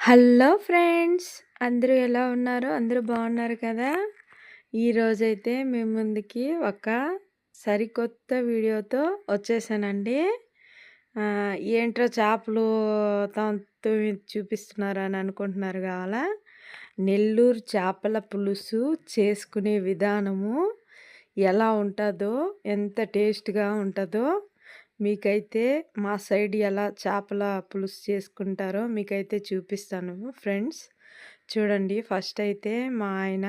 Hello friends! అందరూ ఎలా ఉన్నారు? అందరూ బాగున్నారు కదా! ఈరోజైతే మీ ముందుకి ఒక సరికొత్త వీడియోతో వచ్చేసానండి. ఏంట్రా చేపలు తోమి చూపిస్తున్నారని అనుకుంటున్నారు కావాలా? నెల్లూరు చేపల పులుసు చేసుకునే విధానము ఎలా ఉంటుందో, ఎంత టేస్ట్‌గా ఉంటుందో మీకైతే మా సైడ్ ఎలా చేపల పులుసు చేసుకుంటారో మీకైతే చూపిస్తాను ఫ్రెండ్స్. చూడండి, ఫస్ట్ అయితే మా ఆయన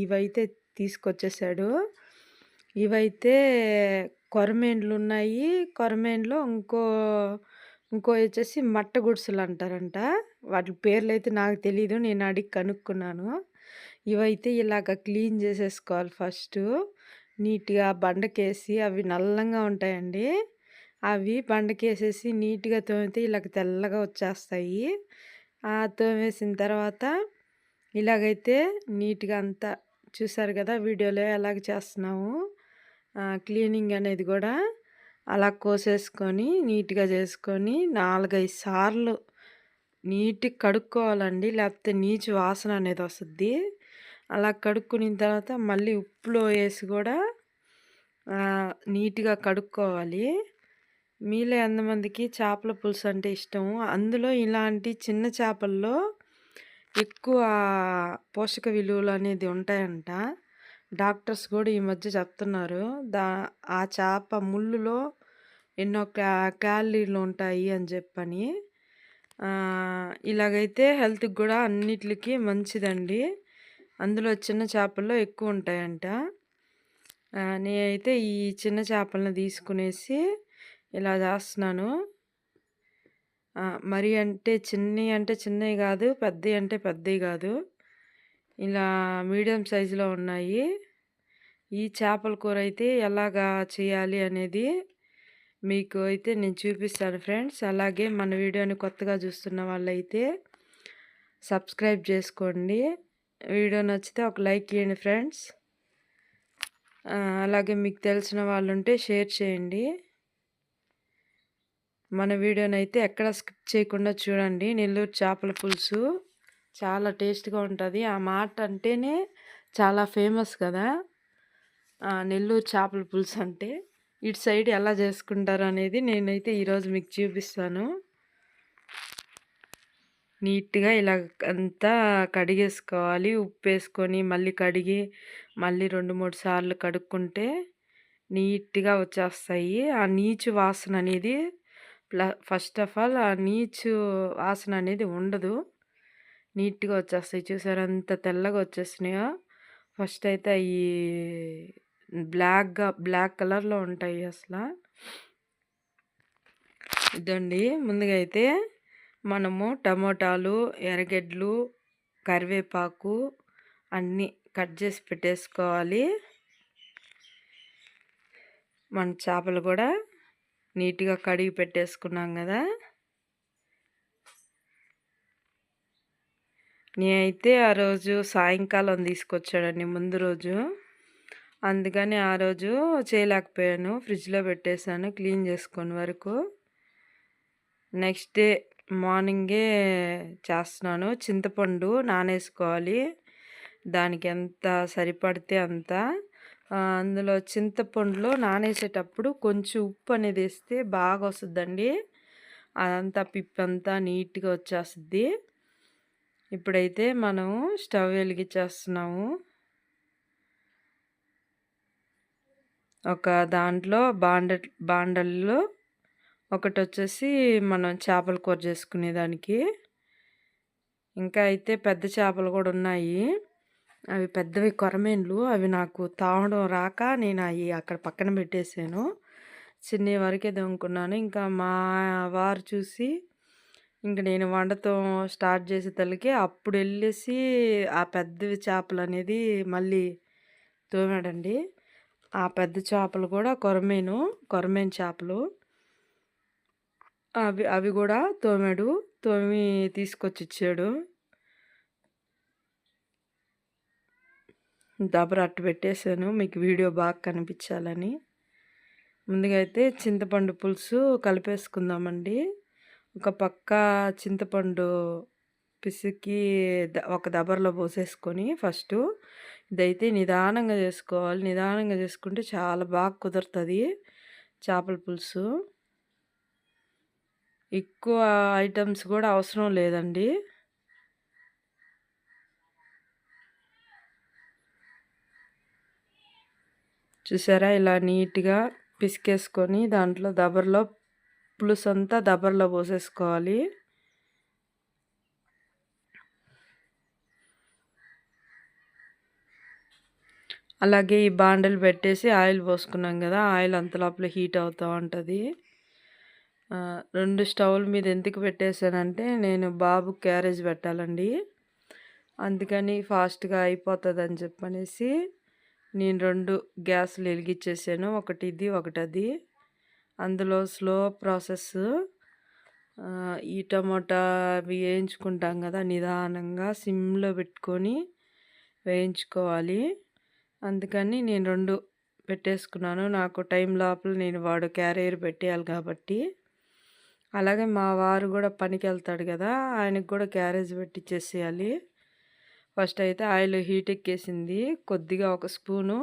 ఇవైతే తీసుకొచ్చేసాడు. ఇవైతే కొరమేన్లున్నాయి. కొరమేన్లో ఇంకో వచ్చేసి మట్ట గుడిసెలు అంటారంట. వాటి పేర్లైతే నాకు తెలీదు. నేను అడిగి కనుక్కున్నాను. ఇవైతే ఇలాగ క్లీన్ చేసేసుకోవాలి ఫస్టు. నీట్‌గా బండకేసి అవి నల్లంగా ఉంటాయండి. అవి బండకేసేసి నీట్‌గా తోమితే ఇలాగ తెల్లగా వచ్చేస్తాయి. తోమేసిన తర్వాత ఇలాగైతే నీట్‌గా అంతా చూసారు కదా వీడియోలో ఎలాగ చేస్తున్నాము. క్లీనింగ్ అనేది కూడా అలా కోసేసుకొని నీట్‌గా చేసుకొని 4, 5 సార్లు నీట్‌గా కడుక్కోవాలండి. లేకపోతే నీచు వాసన అనేది వస్తుంది. అలా కడుక్కున్న తర్వాత మళ్ళీ ఉప్పులో వేసి కూడా నీట్‌గా కడుక్కోవాలి. మీలో ఎంతమందికి చేపల పులుసు అంటే ఇష్టము? అందులో ఇలాంటి చిన్న చేపల్లో ఎక్కువ పోషక విలువలు అనేది ఉంటాయంట. డాక్టర్స్ కూడా ఈ మధ్య చెప్తున్నారు. ఆ చేప ముళ్ళులో ఎన్నో క్యాలరీలు ఉంటాయి అని చెప్పని. ఇలాగైతే హెల్త్‌కి కూడా అన్నిట్లికి మంచిదండి. అందులో చిన్న చేపల్లో ఎక్కువ ఉంటాయంట. నేనైతే ఈ చిన్న చేపలను తీసుకునేసి ఇలా చేస్తున్నాను. మరి అంటే చిన్నవి కాదు, పెద్దవి అంటే పెద్దవి కాదు. ఇలా మీడియం సైజులో ఉన్నాయి. ఈ చేపల కూర అయితే ఎలాగా చేయాలి అనేది మీకు అయితే నేను చూపిస్తాను ఫ్రెండ్స్. అలాగే మన వీడియోని కొత్తగా చూస్తున్న వాళ్ళైతే సబ్స్క్రైబ్ చేసుకోండి. వీడియో నచ్చితే ఒక లైక్ ఇవ్వండి ఫ్రెండ్స్. అలాగే మీకు తెలిసిన వాళ్ళు ఉంటే షేర్ చేయండి. మన వీడియోనైతే ఎక్కడ స్కిప్ చేయకుండా చూడండి. నెల్లూరు చేపల పులుసు చాలా టేస్ట్‌గా ఉంటుంది. ఆ మాట అంటేనే చాలా ఫేమస్ కదా! నెల్లూరు చేపల పులుసు అంటే. ఇటు సైడ్ ఎలా చేసుకుంటారు అనేది నేనైతే ఈరోజు మీకు చూపిస్తాను. నీట్‌గా ఇలా అంతా కడిగేసుకోవాలి. ఉప్పేసుకొని మళ్ళీ కడిగి మళ్ళీ 2, 3 సార్లు కడుక్కుంటే నీట్‌గా వచ్చేస్తాయి. ఆ నీచు వాసన అనేది ఫస్ట్ ఆఫ్ ఆల్ ఆ నీచు వాసన అనేది ఉండదు. నీట్‌గా వచ్చేస్తాయి. చూసారా ఎంత తెల్లగా వచ్చేసినాయో. ఫస్ట్ అయితే అయి బ్లాక్ కలర్‌లో ఉంటాయి అసల. ఇదండి, ముందుగా అయితే మనము టమోటాలు, ఎర్రగడ్డలు, కరివేపాకు అన్నీ కట్ చేసి పెట్టేసుకోవాలి. మన చేపలు కూడా నీట్‌గా కడిగి పెట్టేసుకున్నాం కదా! నేనైతే ఆ రోజు సాయంకాలం తీసుకొచ్చాడండి, ముందు రోజు. అందుకని ఆ రోజు చేయలేకపోయాను. ఫ్రిడ్జ్‌లో పెట్టేశాను క్లీన్ చేసుకొని వరకు. నెక్స్ట్ డే మార్నింగే చేస్తున్నాను. చింతపండు నానేసుకోవాలి. దానికి ఎంత సరిపడితే అంత. అందులో చింతపండులో నానేసేటప్పుడు కొంచెం ఉప్పు అనేది వేస్తే బాగా వస్తుందండి. అదంతా పిప్పంతా నీట్‌గా వచ్చేస్తుంది. ఇప్పుడైతే మనం స్టవ్ వెలిగించేస్తున్నాము. ఒక దాంట్లో బాండల్లో ఒకటొచ్చేసి మనం చేపల కూర చేసుకునేదానికి. ఇంకా అయితే పెద్ద చేపలు కూడా ఉన్నాయి. అవి పెద్దవి కొరమేన్లు. అవి నాకు తావడం రాక నేను అవి అక్కడ పక్కన పెట్టేసాను. చిన్నవి వరకే దొంకున్నాను. ఇంకా మా వారు చూసి ఇంక నేను వండటం స్టార్ట్ చేసే తలకి అప్పుడు వెళ్ళేసి ఆ పెద్దవి చేపలు అనేది మళ్ళీ తోమాడండి. ఆ పెద్ద చేపలు కూడా కొరమేను చేపలు. అవి కూడా తోమాడు. తోమి తీసుకొచ్చి ఇచ్చాడు. దబర అట్టు పెట్టేశాను మీకు వీడియో బాగా కనిపించాలని. ముందుగా అయితే చింతపండు పులుసు కలిపేసుకుందామండి. ఒక పక్క చింతపండు పిసికి ఒక దబరలో పోసేసుకొని ఫస్టు ఇదైతే నిదానంగా చేసుకోవాలి. నిదానంగా చేసుకుంటే చాలా బాగా కుదురుతది చేపల పులుసు. ఎక్కువ ఐటెమ్స్ గూడా అవసరం లేదండి. చూసారా? ఇలా నీట్‌గా పిసికేసుకొని దాంట్లో దబరలో పులుసంతా దబరలో పోసేసుకోవాలి. అలాగే ఈ బాండలు పెట్టేసి ఆయిల్ పోసుకున్నాం గదా! ఆయిల్ అంతలోపల హీట్ అవుతా ఉంటది. 2 స్టవ్‌ల మీద ఎందుకు పెట్టేసానంటే, నేను బాబుకి క్యారేజ్ పెట్టాలండి. అందుకని ఫాస్ట్‌గా అయిపోతదని చెప్పనేసి, నేను 2 గ్యాసులు ఎలిగిచ్చేసాను. ఒకటి ఇది, ఒకటది. అందులో స్లో ప్రాసెస్ ఈ టమోటా అవి వేయించుకుంటాం గదా! నిదానంగా సిమ్‌లో పెట్టుకొని వేయించుకోవాలి. అందుకని నేను 2 పెట్టేసుకున్నాను. నాకు టైం లోపల నేను వాడు క్యారియర్ పెట్టేయాలి కాబట్టి. అలాగే మా వారు గూడా పనికెళ్తాడు గదా! ఆయనకి గూడా క్యారేజ్ పెట్టిచ్చేసేయాలి. ఫస్ట్ అయితే ఆయిల్ హీట్ ఎక్కేసింది. కొద్దిగా ఒక స్పూను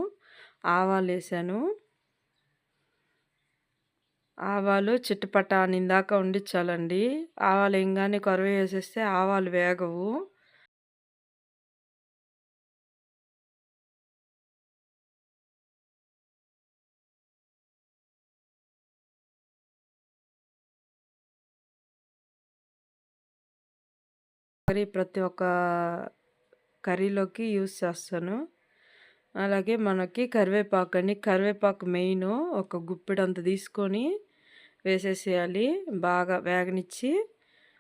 ఆవాలేసాను. ఆవాలు చిటపట అనిందాక ఉండిచ్చాలండి. ఆవాలేయంగానే కొరవ ఆవాలు వేగవు. ప్రతి ఒక్క కర్రీలోకి యూజ్ చేస్తాను. అలాగే మనకి కరివేపాకండి. కరివేపాకు మెయిను. ఒక గుప్పెడంత తీసుకొని వేసేసేయాలి. బాగా వేగనిచ్చి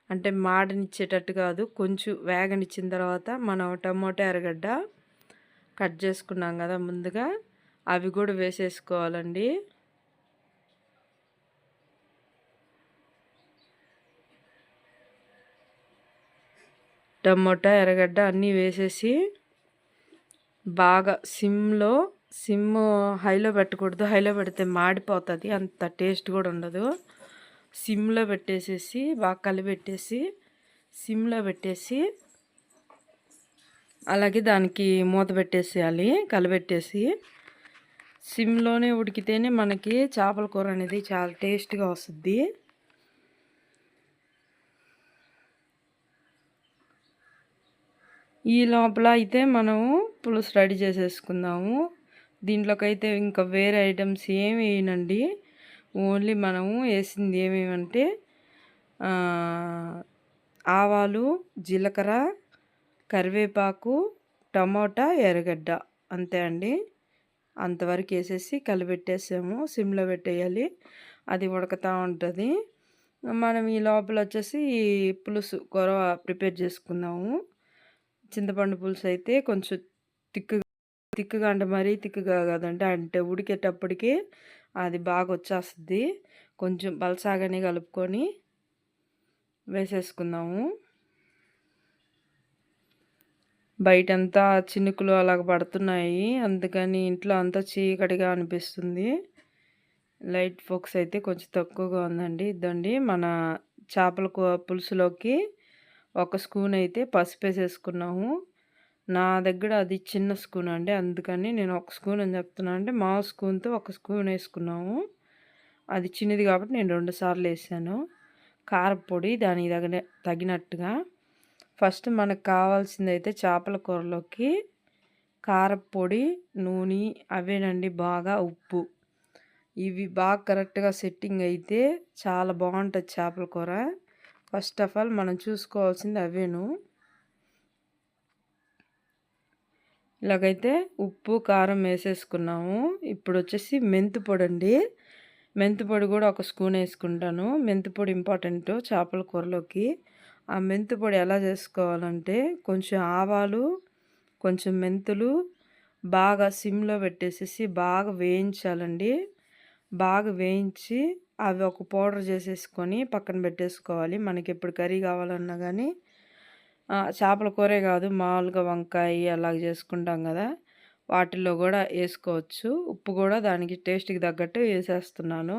అంటే మాడనిచ్చేటట్టు కాదు. కొంచెం వేగనిచ్చిన తర్వాత మనం టమోటా, ఎర్రగడ్డ కట్ చేసుకున్నాం కదా ముందుగా, అవి కూడా వేసేసుకోవాలండి. టమోటా, ఎర్రగడ్డ అన్నీ వేసేసి బాగా సిమ్ హైలో పెట్టకూడదు. హైలో పెడితే మాడిపోతుంది. అంత టేస్ట్ కూడా ఉండదు. సిమ్లో పెట్టేసేసి బాగా కలిపెట్టేసి సిమ్లో పెట్టేసి అలాగే దానికి మూత పెట్టేసేయాలి. కలిపెట్టేసి సిమ్లోనే ఉడికితేనే మనకి చేపల కూర అనేది చాలా టేస్ట్గా వస్తుంది. ఈ లోపల అయితే మనము పులుసు రెడీ చేసేసుకుందాము. దీంట్లోకైతే ఇంకా వేరే ఐటమ్స్ ఏమి వేయనండి. ఓన్లీ మనము వేసింది ఏమేమంటే ఆవాలు, జీలకర్ర, కరివేపాకు, టమోటా, ఎర్రగడ్డ అంతే అండి. అంతవరకు వేసేసి కలిపెట్టేసాము. సిమ్లో పెట్టేయాలి. అది ఉడకతా ఉంటుంది. మనం ఈ లోపల వచ్చేసి పులుసు గొరవ ప్రిపేర్ చేసుకుందాము. చింతపండు పులుసు అయితే కొంచెం తిక్కుగా అంటే మరీ తిక్కుగా కాదండి. అంటే ఉడికేటప్పటికి అది బాగా వచ్చేస్తుంది. కొంచెం పలసాగానే కలుపుకొని వేసేసుకుందాము. బయటంతా చినుకులు అలాగ పడుతున్నాయి. అందుకని ఇంట్లో అంతా చీకటిగా అనిపిస్తుంది. లైట్ ఫోకస్ అయితే కొంచెం తక్కువగా ఉందండి. ఇదండి మన చేపల పులుసులోకి ఒక స్పూన్ అయితే పసుపు వేసేసుకున్నాము. నా దగ్గర అది చిన్న స్పూన్ అండి. అందుకని నేను ఒక స్పూన్ అని చెప్తున్నాను. అంటే మా స్పూన్తో ఒక స్పూన్ వేసుకున్నాము. అది చిన్నది కాబట్టి నేను 2 సార్లు వేసాను. కారపొడి దానికి తగినట్టుగా. ఫస్ట్ మనకు కావాల్సిందైతే చేపల కూరలోకి కారపొడి, నూనె అవేనండి. బాగా ఉప్పు ఇవి బాగా కరెక్ట్గా సెట్టింగ్ అయితే చాలా బాగుంటుంది చేపల కూర. ఫస్ట్ ఆఫ్ ఆల్ మనం చూసుకోవాల్సింది అవేను. ఇలాగైతే ఉప్పు, కారం వేసేసుకున్నాము. ఇప్పుడు వచ్చేసి మెంతిపొడి అండి. మెంతిపొడి కూడా ఒక స్పూన్ వేసుకుంటాను. మెంతిపొడి ఇంపార్టెంట్ చేపల కూరలోకి. ఆ మెంతిపొడి ఎలా చేసుకోవాలంటే కొంచెం ఆవాలు, కొంచెం మెంతులు బాగా సిమ్లో పెట్టేసేసి బాగా వేయించాలండి. బాగా వేయించి అవి ఒక పౌడర్ చేసేసుకొని పక్కన పెట్టేసుకోవాలి. మనకి ఎప్పుడు కర్రీ కావాలన్నా కానీ చేపల కూరే కాదు, మామూలుగా వంకాయ అలాగ చేసుకుంటాం కదా, వాటిల్లో కూడా వేసుకోవచ్చు. ఉప్పు కూడా దానికి టేస్ట్కి తగ్గట్టు వేసేస్తున్నాను.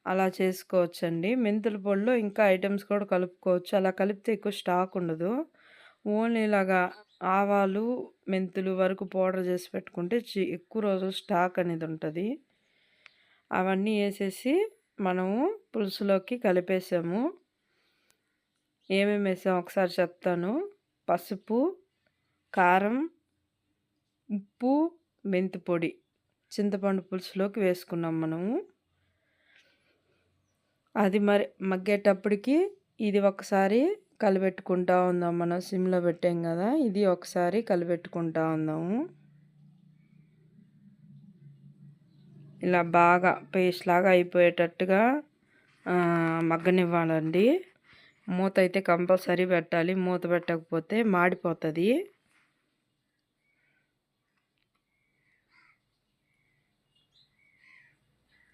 అలా చేసుకోవచ్చండి. మెంతుల పొడిలో ఇంకా ఐటెమ్స్ కూడా కలుపుకోవచ్చు. అలా కలిపితే ఎక్కువ స్టాక్ ఉండదు. ఓన్లీ ఇలాగా ఆవాలు, మెంతులు వరకు పౌడర్ చేసి పెట్టుకుంటే ఎక్కువ రోజులు స్టాక్ అనేది ఉంటది. అవన్నీ ఏసేసి మనము పులుసులోకి కలిపేసాము. ఏమేమి ఏసామో ఒకసారి చెప్తాను. పసుపు, కారం, ఉప్పు, మెంతి పొడి చింతపండు పులుసులోకి వేసుకున్నాం మనము. అది మరి మగ్గేటప్పటికి ఇది ఒకసారి కలిపెట్టుకుంటా ఉందాం. మనం సిమ్‌లో పెట్టాం కదా! ఇది ఒకసారి కలిపెట్టుకుంటా ఉందాము. ఇలా బాగా పేస్ట్ లాగా అయిపోయేటట్టుగా మగ్గనివ్వాలండి. మూత అయితే కంపల్సరీ పెట్టాలి. మూత పెట్టకపోతే మాడిపోతుంది.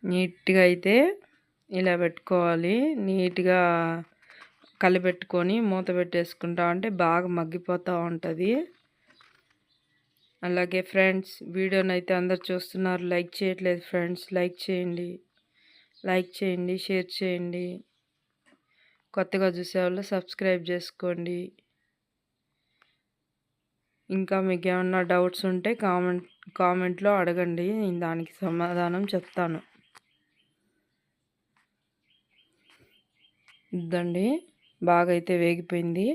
నీట్‌గా అయితే ఇలా పెట్టుకోవాలి. నీట్‌గా కలిపెట్టుకొని మూత పెట్టేసుకుంటా ఉంటే బాగా మగ్గిపోతూ ఉంటుంది. అలాగే ఫ్రెండ్స్, వీడియోనైతే అందరు చూస్తున్నారు, లైక్ చేయట్లేదు ఫ్రెండ్స్. లైక్ చేయండి, షేర్ చేయండి. కొత్తగా చూసేవాళ్ళు సబ్స్క్రైబ్ చేసుకోండి. ఇంకా మీకు ఏమన్నా డౌట్స్ ఉంటే కామెంట్లో అడగండి, నేను దానికి సమాధానం చెప్తాను. ఇదండి, బాగా అయితే వేగిపోయింది.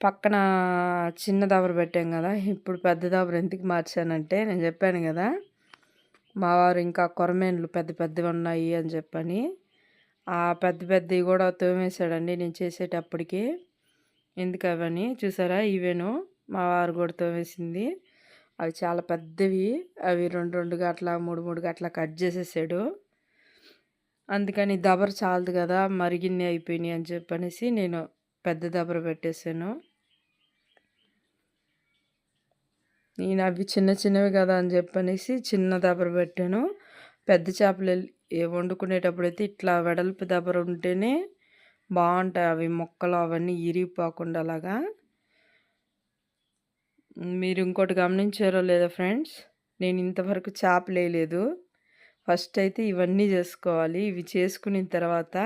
పక్కన చిన్న దబర పెట్టాం కదా, ఇప్పుడు పెద్ద దబర ఎందుకు మార్చానంటే నేను చెప్పాను కదా, మా వారు ఇంకా కొరమేన్లు పెద్ద పెద్దవి ఉన్నాయి అని చెప్పని ఆ పెద్ద పెద్దవి కూడా తోమేశాడండి నేను చేసేటప్పటికి. ఎందుకు అవని చూసారా, ఇవేను మా వారు కూడా తోమేసింది. అవి చాలా పెద్దవి, అవి 2 గట్ల 3 గట్ల కట్ చేసేసాడు. అందుకని దబర చాలదు కదా, మరిగిన్ని అయిపోయినాయి అని చెప్పనేసి నేను పెద్ద దబర పెట్టేశాను. నేను అవి చిన్న చిన్నవి కదా అని చెప్పనేసి చిన్న దబర పెట్టాను. పెద్ద చేపలు వండుకునేటప్పుడు అయితే ఇట్లా వెడల్పు దబర ఉంటేనే బాగుంటాయి, అవి మొక్కలు అవన్నీ ఇరిగిపోకుండా అలాగా. మీరు ఇంకోటి గమనించారో లేదో ఫ్రెండ్స్, నేను ఇంతవరకు చేపలు వేయలేదు. ఫస్ట్ అయితే ఇవన్నీ చేసుకోవాలి. ఇవి చేసుకున్న తర్వాత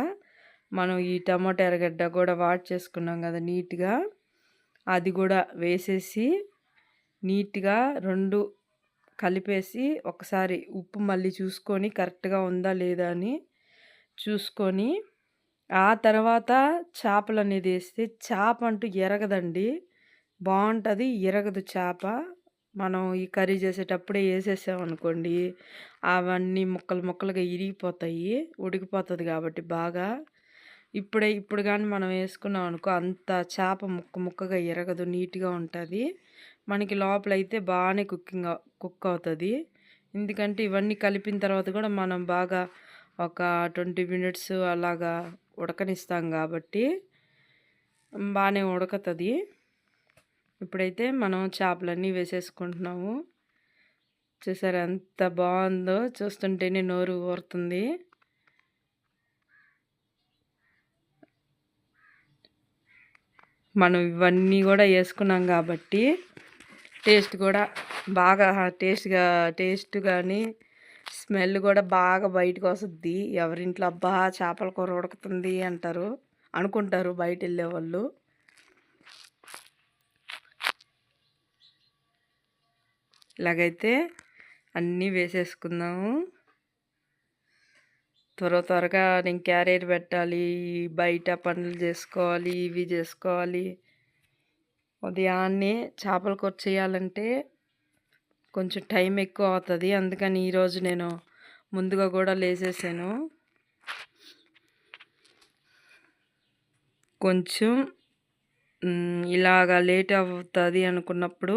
మనం ఈ టమాటా ఎర్రగడ్డ కూడా వాష్ చేసుకున్నాం కదా నీట్గా, అది కూడా వేసేసి నీట్గా 2 కలిపేసి ఒకసారి ఉప్పు మళ్ళీ చూసుకొని కరెక్ట్గా ఉందా లేదా అని చూసుకొని ఆ తర్వాత చేపలు అనేది వేస్తే చేప అంటూ ఎరగదండి, బాగుంటుంది. ఎరగదు చేప. మనం ఈ కర్రీ చేసేటప్పుడే వేసేసామనుకోండి, అవన్నీ ముక్కలు ముక్కలుగా ఇరిగిపోతాయి, ఉడికిపోతుంది కాబట్టి బాగా. ఇప్పుడు కానీ మనం వేసుకున్నాం అనుకో, అంత చేప ముక్క ముక్కగా ఎరగదు, నీట్గా ఉంటుంది. మనకి లోపలైతే బాగానే కుక్ అవుతుంది. ఎందుకంటే ఇవన్నీ కలిపిన తర్వాత కూడా మనం బాగా ఒక 20 మినిట్స్ అలాగా ఉడకనిస్తాం కాబట్టి బాగానే ఉడకుతుంది. ఇప్పుడైతే మనం చేపలన్నీ వేసేసుకుంటున్నాము. చూసారా ఎంత బాగుందో, చూస్తుంటేనే నోరు ఊరుతుంది. మనం ఇవన్నీ కూడా వేసుకున్నాం కాబట్టి టేస్ట్ కూడా బాగా టేస్ట్ కానీ స్మెల్ కూడా బాగా బయటకు వస్తుంది. ఎవరింట్లో అబ్బా చేపల కూర ఉడుకుతుంది అనుకుంటారు బయట వెళ్ళే వాళ్ళు. ఇలాగైతే అన్నీ వేసేసుకుందాము. త్వరగా నేను క్యారియర్ పెట్టాలి, బయట పనులు చేసుకోవాలి, ఇవి చేసుకోవాలి. ఉదయాన్నే చేపల కూర చేయాలంటే కొంచెం టైం ఎక్కువ అవుతుంది. అందుకని ఈరోజు నేను ముందుగా కూడా లేసేసాను. కొంచెం ఇలాగా లేట్ అవుతుంది అనుకున్నప్పుడు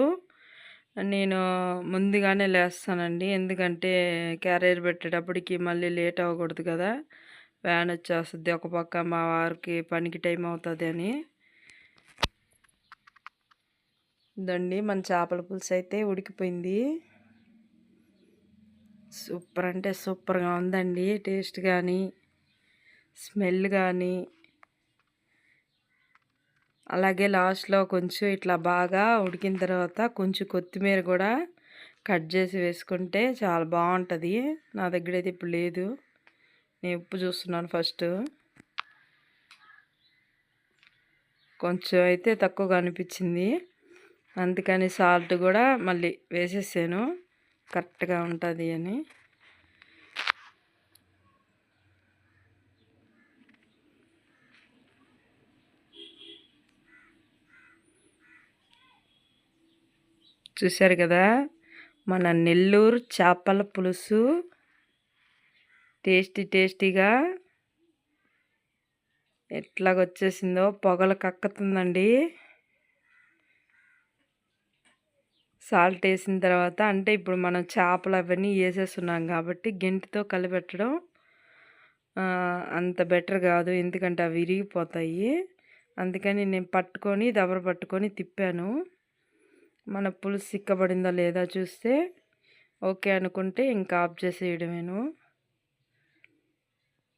నేను ముందుగానే లేస్తానండి. ఎందుకంటే క్యారియర్ పెట్టేటప్పటికి మళ్ళీ లేట్ అవ్వకూడదు కదా, వ్యాన్ వచ్చేస్తుంది, ఒక పక్క మా వారికి పనికి టైం అవుతుంది అని. ఇదండి మన చేపల పులుసు అయితే ఉడికిపోయింది. సూపర్ అంటే సూపర్గా ఉందండి. టేస్ట్ కానీ స్మెల్ కానీ. అలాగే లాస్ట్లో కొంచెం ఇట్లా బాగా ఉడికిన తర్వాత కొంచెం కొత్తిమీర కూడా కట్ చేసి వేసుకుంటే చాలా బాగుంటుంది. నా దగ్గర అయితే ఇప్పుడు లేదు, నేను ఉప్పు చూస్తున్నాను ఫస్ట్. కొంచెం అయితే తక్కువగా అనిపించింది, అందుకని సాల్ట్ కూడా మళ్ళీ వేసేసాను కరెక్ట్గా ఉంటుంది అని. చూశారు కదా మన నెల్లూరు చేపల పులుసు టేస్టీగా ఎట్లాగొచ్చేసిందో, పొగలు కక్కుతుందండి. సాల్ట్ వేసిన తర్వాత, అంటే ఇప్పుడు మనం చేపలు అవన్నీ వేసేస్తున్నాం కాబట్టి గెంటితో కలిపెట్టడం అంత బెటర్ కాదు, ఎందుకంటే అవి విరిగిపోతాయి. అందుకని నేను పట్టుకొని దబర పట్టుకొని తిప్పాను. మన పులుసు సిక్కబడిందా లేదా చూస్తే ఓకే అనుకుంటే ఇంకా ఆఫ్ చేసేయడమేను.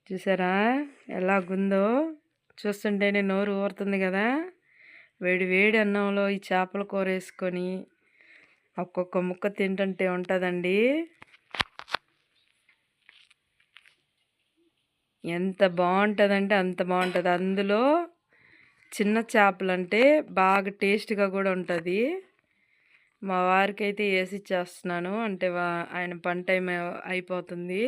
చూసారా ఎలాగుందో, చూస్తుంటేనే నోరు ఊరుతుంది కదా. వేడి వేడి అన్నంలో ఈ చేపల కూర వేసుకొని ఒక్కొక్క ముక్క తింటుంటే ఉంటుందండి. ఎంత బాగుంటుందంటే అంత బాగుంటుంది. అందులో చిన్న చేపలంటే బాగా టేస్ట్గా కూడా ఉంటుంది. మా వారికి అయితే వేసి ఇచ్చేస్తున్నాను, అంటే ఆయన పని టైం అయిపోతుంది,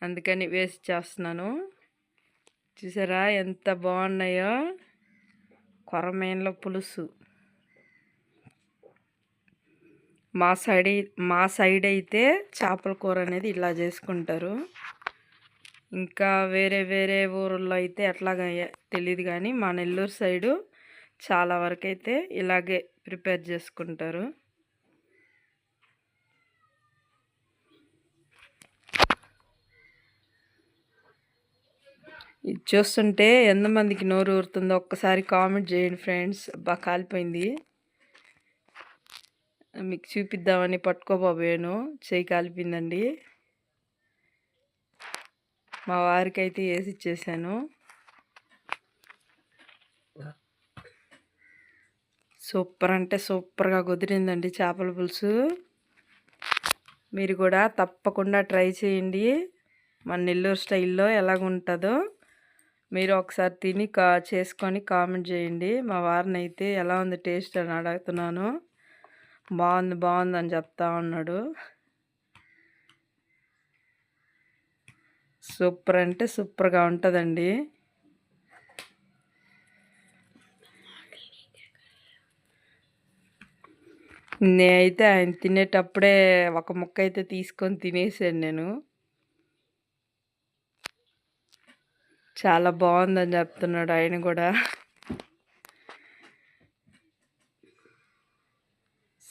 అందుకని వేసి ఇచ్చేస్తున్నాను. చూసారా ఎంత బాగున్నాయో కొరమేన్ల పులుసు. మా సైడ్ అయితే చేపల కూర అనేది ఇలా చేసుకుంటారు. ఇంకా వేరే వేరే ఊళ్ళో అయితే ఎట్లాగా తెలియదు, కానీ మా నెల్లూరు సైడు చాలా వరకు అయితే ఇలాగే ప్రిపేర్ చేసుకుంటారు. ఇది చూస్తుంటే ఎంతమందికి నోరు ఊరుతుందో ఒక్కసారి కామెంట్ చేయండి ఫ్రెండ్స్. బాగా కాలిపోయింది, మీకు చూపిద్దామని పట్టుకోబోయాను, చేయి కాలిపోయిందండి. మా వారికి అయితే వేసి ఇచ్చేసాను. సూపర్ అంటే సూపర్గా కుదిరిందండి చేపల పులుసు. మీరు కూడా తప్పకుండా ట్రై చేయండి, మన నెల్లూరు స్టైల్లో ఎలాగుంటుందో మీరు ఒకసారి తిని చేసుకొని కామెంట్ చేయండి. మా వారిని అయితే ఎలా ఉంది టేస్ట్ అని అడుగుతున్నాను. బాగుందని చెప్తా ఉన్నాడు. సూపర్ అంటే సూపర్గా ఉంటుందండి. నేనైతే ఆయన తినేటప్పుడే ఒక ముక్క అయితే తీసుకొని తినేసాను నేను. చాలా బాగుందని చెప్తున్నాడు ఆయన కూడా.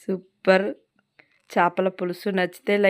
సూపర్ చేపల పులుసు. నచ్చితే లైక్